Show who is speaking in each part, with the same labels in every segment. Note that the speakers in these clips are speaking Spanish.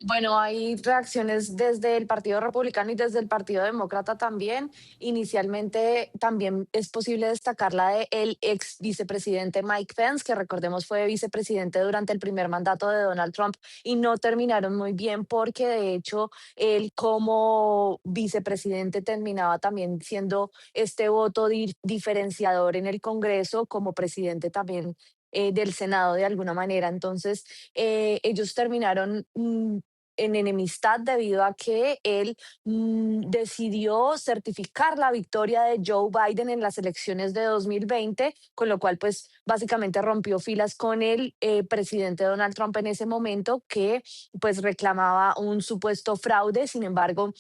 Speaker 1: Bueno, hay reacciones desde el Partido Republicano y desde el Partido Demócrata también. Inicialmente también es posible destacar la de el ex vicepresidente Mike Pence, que recordemos fue vicepresidente durante el primer mandato de Donald Trump y no terminaron muy bien porque de hecho él como vicepresidente terminaba también siendo este voto diferenciador en el Congreso, como presidente también del Senado de alguna manera. Entonces, ellos terminaron en enemistad debido a que él decidió certificar la victoria de Joe Biden en las elecciones de 2020, con lo cual pues básicamente rompió filas con el presidente Donald Trump en ese momento que pues reclamaba un supuesto fraude. Sin embargo,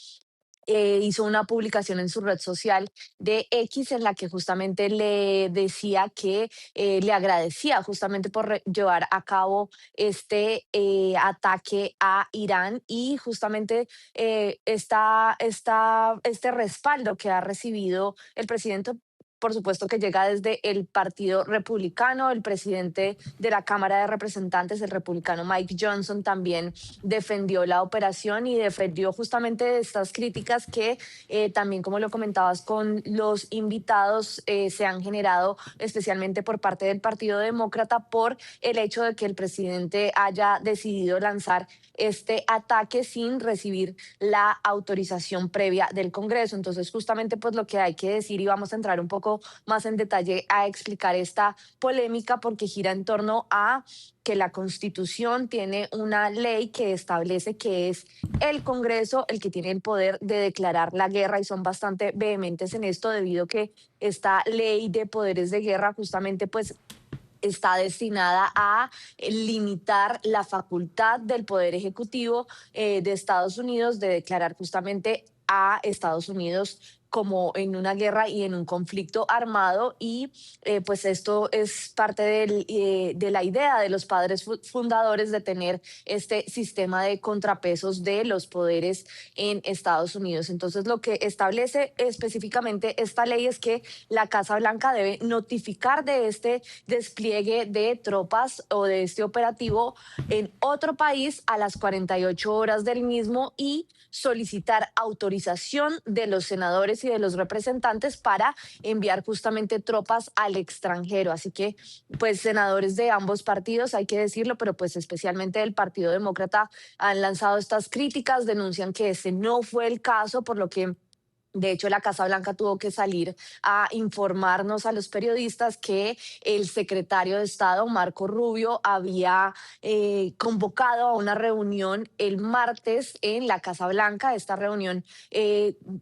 Speaker 1: hizo una publicación en su red social de X en la que justamente le decía que le agradecía justamente por llevar a cabo este ataque a Irán y justamente este respaldo que ha recibido el presidente. Por supuesto que llega desde el Partido Republicano, el presidente de la Cámara de Representantes, el republicano Mike Johnson, también defendió la operación y defendió justamente estas críticas que también, como lo comentabas con los invitados, se han generado especialmente por parte del Partido Demócrata por el hecho de que el presidente haya decidido lanzar este ataque sin recibir la autorización previa del Congreso. Entonces, justamente pues lo que hay que decir y vamos a entrar un poco más en detalle a explicar esta polémica porque gira en torno a que la Constitución tiene una ley que establece que es el Congreso el que tiene el poder de declarar la guerra y son bastante vehementes en esto debido a que esta ley de poderes de guerra justamente pues está destinada a limitar la facultad del Poder Ejecutivo de Estados Unidos de declarar justamente a Estados Unidos como en una guerra y en un conflicto armado y pues esto es parte de la idea de los padres fundadores de tener este sistema de contrapesos de los poderes en Estados Unidos. Entonces lo que establece específicamente esta ley es que la Casa Blanca debe notificar de este despliegue de tropas o de este operativo en otro país a las 48 horas del mismo y solicitar autorización de los senadores y de los representantes para enviar justamente tropas al extranjero. Así que, pues, senadores de ambos partidos, hay que decirlo, pero pues especialmente del Partido Demócrata, han lanzado estas críticas, denuncian que ese no fue el caso, por lo que de hecho, la Casa Blanca tuvo que salir a informarnos a los periodistas que el secretario de Estado, Marco Rubio, había convocado a una reunión el martes en la Casa Blanca. Esta reunión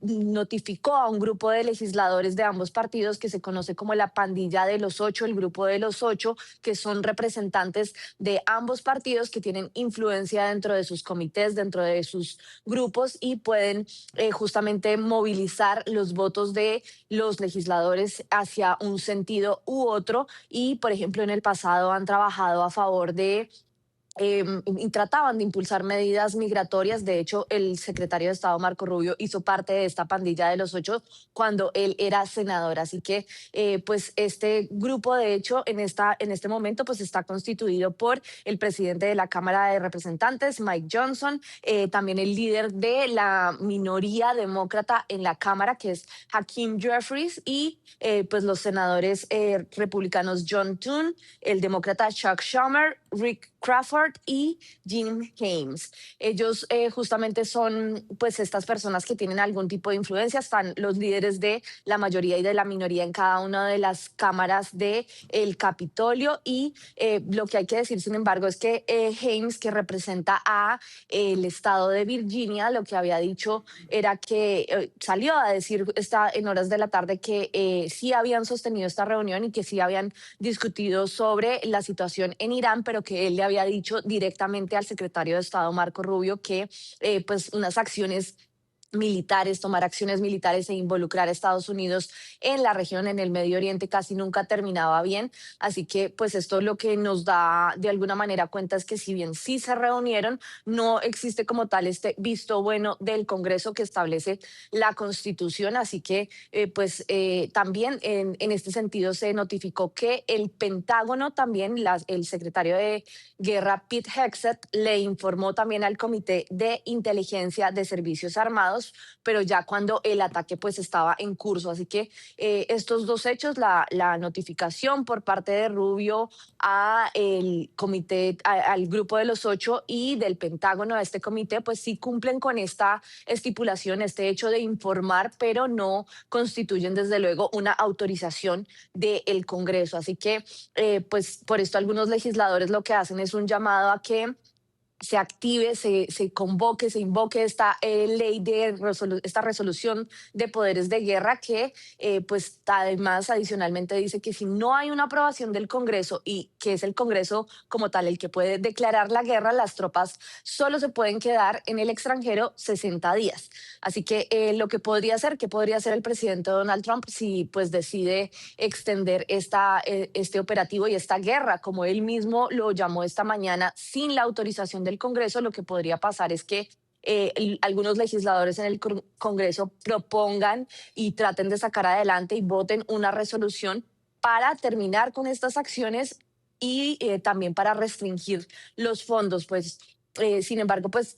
Speaker 1: notificó a un grupo de legisladores de ambos partidos que se conoce como la pandilla de los ocho, el grupo de los ocho, que son representantes de ambos partidos que tienen influencia dentro de sus comités, dentro de sus grupos y pueden justamente movilizar los votos de los legisladores hacia un sentido u otro y, por ejemplo, en el pasado han trabajado a favor de y trataban de impulsar medidas migratorias. De hecho, el secretario de Estado, Marco Rubio, hizo parte de esta pandilla de los ocho cuando él era senador. Así que, pues, este grupo, de hecho, en este momento, pues, está constituido por el presidente de la Cámara de Representantes, Mike Johnson, también el líder de la minoría demócrata en la Cámara, que es Hakeem Jeffries, y pues los senadores republicanos John Thune, el demócrata Chuck Schumer, Rick Crawford y Jim Hames. Ellos justamente son pues estas personas que tienen algún tipo de influencia, están los líderes de la mayoría y de la minoría en cada una de las cámaras del Capitolio y lo que hay que decir, sin embargo, es que Hames, que representa a el estado de Virginia, lo que había dicho era que salió a decir en horas de la tarde que sí habían sostenido esta reunión y que sí habían discutido sobre la situación en Irán, pero que él le había dicho directamente al secretario de Estado, Marco Rubio, que pues unas acciones militares, tomar acciones militares e involucrar a Estados Unidos en la región, en el Medio Oriente, casi nunca terminaba bien. Así que, pues esto lo que nos da de alguna manera cuenta es que si bien sí se reunieron, no existe como tal este visto bueno del Congreso que establece la Constitución. Así que, también en este sentido se notificó que el Pentágono también, el secretario de Guerra, Pete Hegseth, le informó también al Comité de Inteligencia de Servicios Armados, pero ya cuando el ataque pues estaba en curso. Así que estos dos hechos, la notificación por parte de Rubio a el comité, al grupo de los ocho y del Pentágono a este comité, pues sí cumplen con esta estipulación, este hecho de informar, pero no constituyen desde luego una autorización del Congreso. Así que, pues por esto algunos legisladores lo que hacen es un llamado a que se active, se convoque, se invoque esta ley esta resolución de poderes de guerra que pues además adicionalmente dice que si no hay una aprobación del Congreso y que es el Congreso como tal el que puede declarar la guerra, las tropas solo se pueden quedar en el extranjero 60 días. Así que lo que podría hacer el presidente Donald Trump si pues decide extender este operativo y esta guerra, como él mismo lo llamó esta mañana, sin la autorización del Congreso. Lo que podría pasar es que algunos legisladores en el Congreso propongan y traten de sacar adelante y voten una resolución para terminar con estas acciones y también para restringir los fondos. Pues sin embargo, pues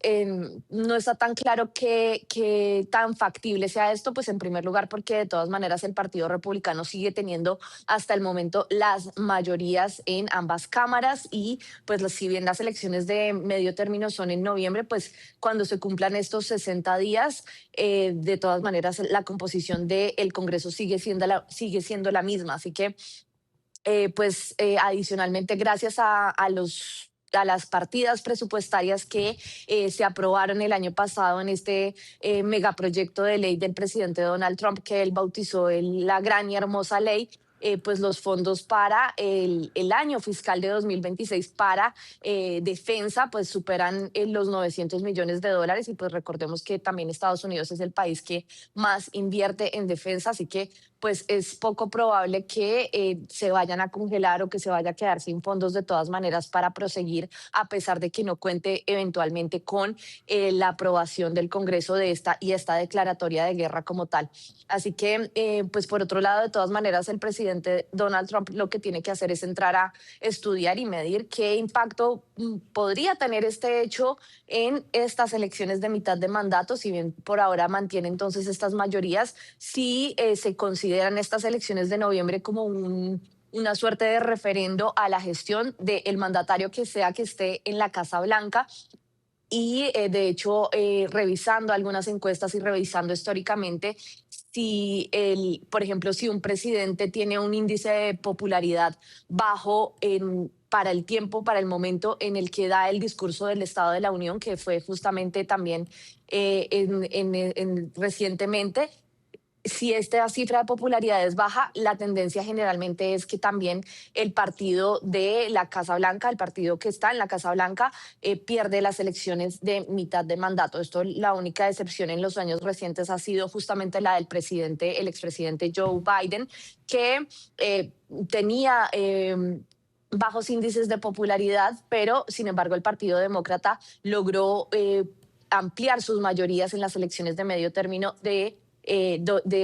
Speaker 1: no está tan claro que tan factible sea esto, pues en primer lugar porque de todas maneras el Partido Republicano sigue teniendo hasta el momento las mayorías en ambas cámaras y pues si bien las elecciones de medio término son en noviembre, pues cuando se cumplan estos 60 días, de todas maneras la composición del Congreso sigue siendo la misma. Así que adicionalmente, gracias a las partidas presupuestarias que se aprobaron el año pasado en este megaproyecto de ley del presidente Donald Trump, que él bautizó la gran y hermosa ley. Pues los fondos para el año fiscal de 2026 para defensa pues superan los 900 millones de dólares y pues recordemos que también Estados Unidos es el país que más invierte en defensa, así que pues es poco probable que se vayan a congelar o que se vaya a quedar sin fondos de todas maneras para proseguir, a pesar de que no cuente eventualmente con la aprobación del Congreso de esta declaratoria de guerra como tal. Así que, pues por otro lado, de todas maneras, el presidente Donald Trump lo que tiene que hacer es entrar a estudiar y medir qué impacto podría tener este hecho en estas elecciones de mitad de mandato, si bien por ahora mantiene entonces estas mayorías, si se consideran estas elecciones de noviembre como una suerte de referendo a la gestión del mandatario que sea que esté en la Casa Blanca. Y de hecho, revisando algunas encuestas y revisando históricamente, si por ejemplo, si un presidente tiene un índice de popularidad bajo para el tiempo, para el momento en el que da el discurso del Estado de la Unión, que fue justamente también recientemente, si esta cifra de popularidad es baja, la tendencia generalmente es que también el partido de la Casa Blanca, el partido que está en la Casa Blanca, pierde las elecciones de mitad de mandato. Esto, la única excepción en los años recientes ha sido justamente la del presidente, el expresidente Joe Biden, que tenía bajos índices de popularidad, pero sin embargo el Partido Demócrata logró ampliar sus mayorías en las elecciones de medio término de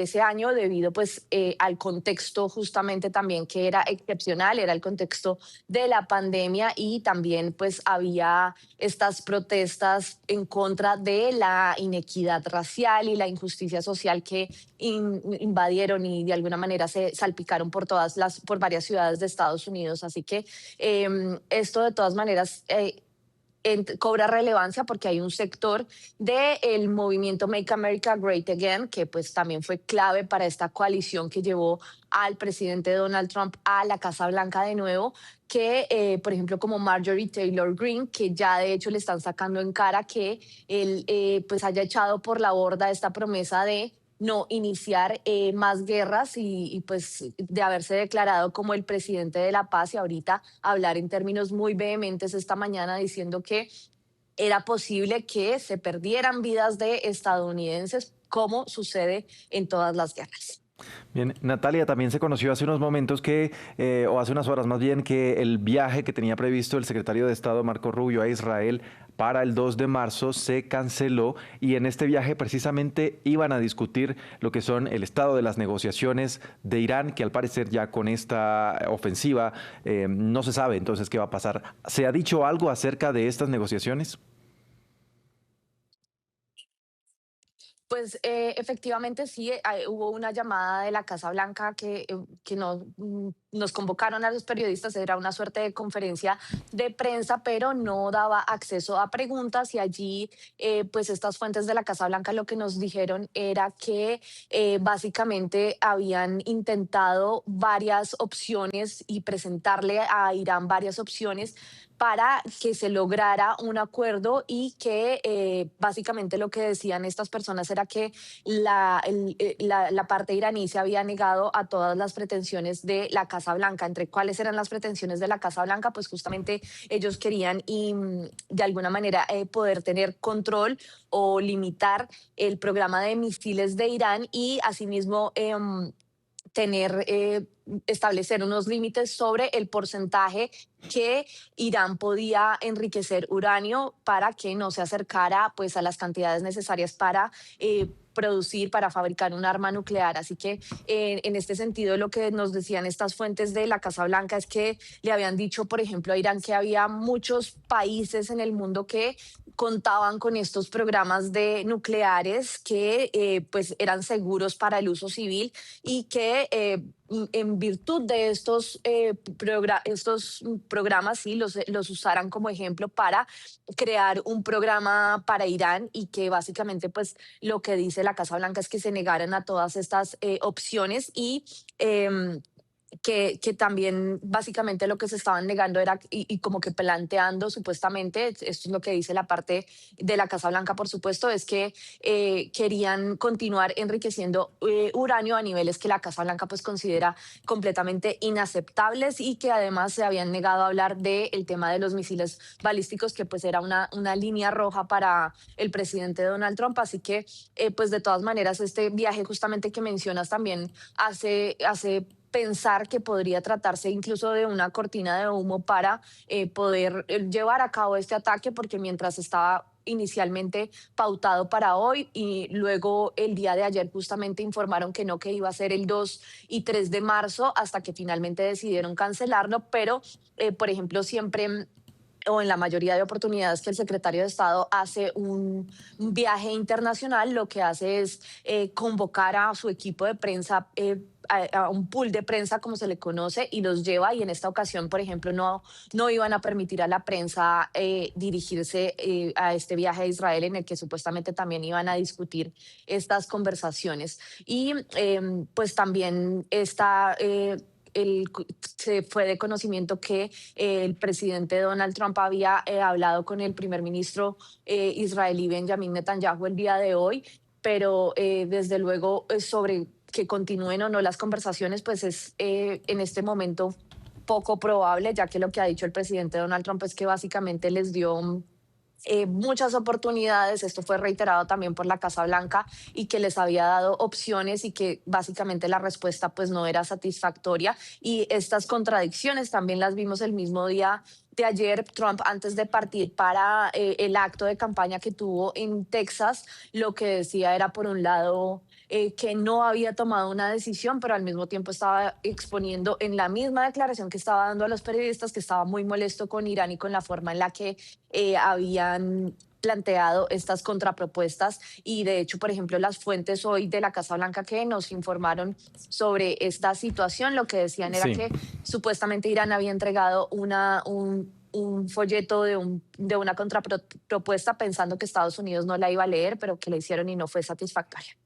Speaker 1: ese año debido pues al contexto justamente también que era excepcional, era el contexto de la pandemia y también pues había estas protestas en contra de la inequidad racial y la injusticia social que invadieron y de alguna manera se salpicaron por varias ciudades de Estados Unidos. Así que esto de todas maneras cobra relevancia porque hay un sector del movimiento Make America Great Again que pues también fue clave para esta coalición que llevó al presidente Donald Trump a la Casa Blanca de nuevo, que por ejemplo como Marjorie Taylor Greene, que ya de hecho le están sacando en cara que él pues haya echado por la borda esta promesa de no iniciar más guerras pues de haberse declarado como el presidente de la paz y ahorita hablar en términos muy vehementes esta mañana diciendo que era posible que se perdieran vidas de estadounidenses, como sucede en todas las guerras.
Speaker 2: Bien, Natalia, también se conoció hace unos momentos que, o hace unas horas más bien, que el viaje que tenía previsto el secretario de Estado Marco Rubio a Israel para el 2 de marzo se canceló y en este viaje precisamente iban a discutir lo que son el estado de las negociaciones de Irán, que al parecer ya con esta ofensiva no se sabe entonces qué va a pasar. ¿Se ha dicho algo acerca de estas negociaciones?
Speaker 1: Pues efectivamente sí, hubo una llamada de la Casa Blanca que nos convocaron a los periodistas, era una suerte de conferencia de prensa, pero no daba acceso a preguntas y allí pues estas fuentes de la Casa Blanca lo que nos dijeron era que básicamente habían intentado varias opciones y presentarle a Irán varias opciones para que se lograra un acuerdo y que básicamente lo que decían estas personas era que la parte iraní se había negado a todas las pretensiones de la Casa Blanca. ¿Entre cuáles eran las pretensiones de la Casa Blanca? Pues justamente ellos querían de alguna manera poder tener control o limitar el programa de misiles de Irán y asimismo tener, establecer unos límites sobre el porcentaje que Irán podía enriquecer uranio para que no se acercara pues a las cantidades necesarias para producir, para fabricar un arma nuclear. Así que en este sentido lo que nos decían estas fuentes de la Casa Blanca es que le habían dicho, por ejemplo, a Irán que había muchos países en el mundo que contaban con estos programas de nucleares que pues eran seguros para el uso civil y que en virtud de estos programas, sí, los usaran como ejemplo para crear un programa para Irán y que básicamente pues lo que dice la Casa Blanca es que se negaran a todas estas opciones y que también básicamente lo que se estaban negando era y como que planteando supuestamente, esto es lo que dice la parte de la Casa Blanca, por supuesto, es que querían continuar enriqueciendo uranio a niveles que la Casa Blanca pues considera completamente inaceptables y que además se habían negado a hablar del tema de los misiles balísticos, que pues era una línea roja para el presidente Donald Trump. Así que pues de todas maneras este viaje justamente que mencionas también hace pensar que podría tratarse incluso de una cortina de humo para poder llevar a cabo este ataque, porque mientras estaba inicialmente pautado para hoy y luego el día de ayer justamente informaron que no, que iba a ser el 2 y 3 de marzo hasta que finalmente decidieron cancelarlo, pero por ejemplo siempre o en la mayoría de oportunidades que el secretario de Estado hace un viaje internacional, lo que hace es convocar a su equipo de prensa, a un pool de prensa, como se le conoce, y los lleva. Y en esta ocasión, por ejemplo, no iban a permitir a la prensa dirigirse a este viaje a Israel, en el que supuestamente también iban a discutir estas conversaciones. Y pues también está... se fue de conocimiento que el presidente Donald Trump había hablado con el primer ministro israelí Benjamin Netanyahu el día de hoy, pero desde luego sobre que continúen o no las conversaciones, pues es en este momento poco probable, ya que lo que ha dicho el presidente Donald Trump es que básicamente les dio muchas oportunidades, esto fue reiterado también por la Casa Blanca, y que les había dado opciones y que básicamente la respuesta pues no era satisfactoria. Y estas contradicciones también las vimos el mismo día de ayer. Trump, antes de partir para el acto de campaña que tuvo en Texas, lo que decía era, por un lado, que no había tomado una decisión, pero al mismo tiempo estaba exponiendo en la misma declaración que estaba dando a los periodistas que estaba muy molesto con Irán y con la forma en la que habían planteado estas contrapropuestas. Y de hecho, por ejemplo, las fuentes hoy de la Casa Blanca que nos informaron sobre esta situación, lo que decían era
Speaker 2: Sí.
Speaker 1: que supuestamente Irán había entregado un folleto de una contrapropuesta pensando que Estados Unidos no la iba a leer, pero que la hicieron y no fue satisfactoria.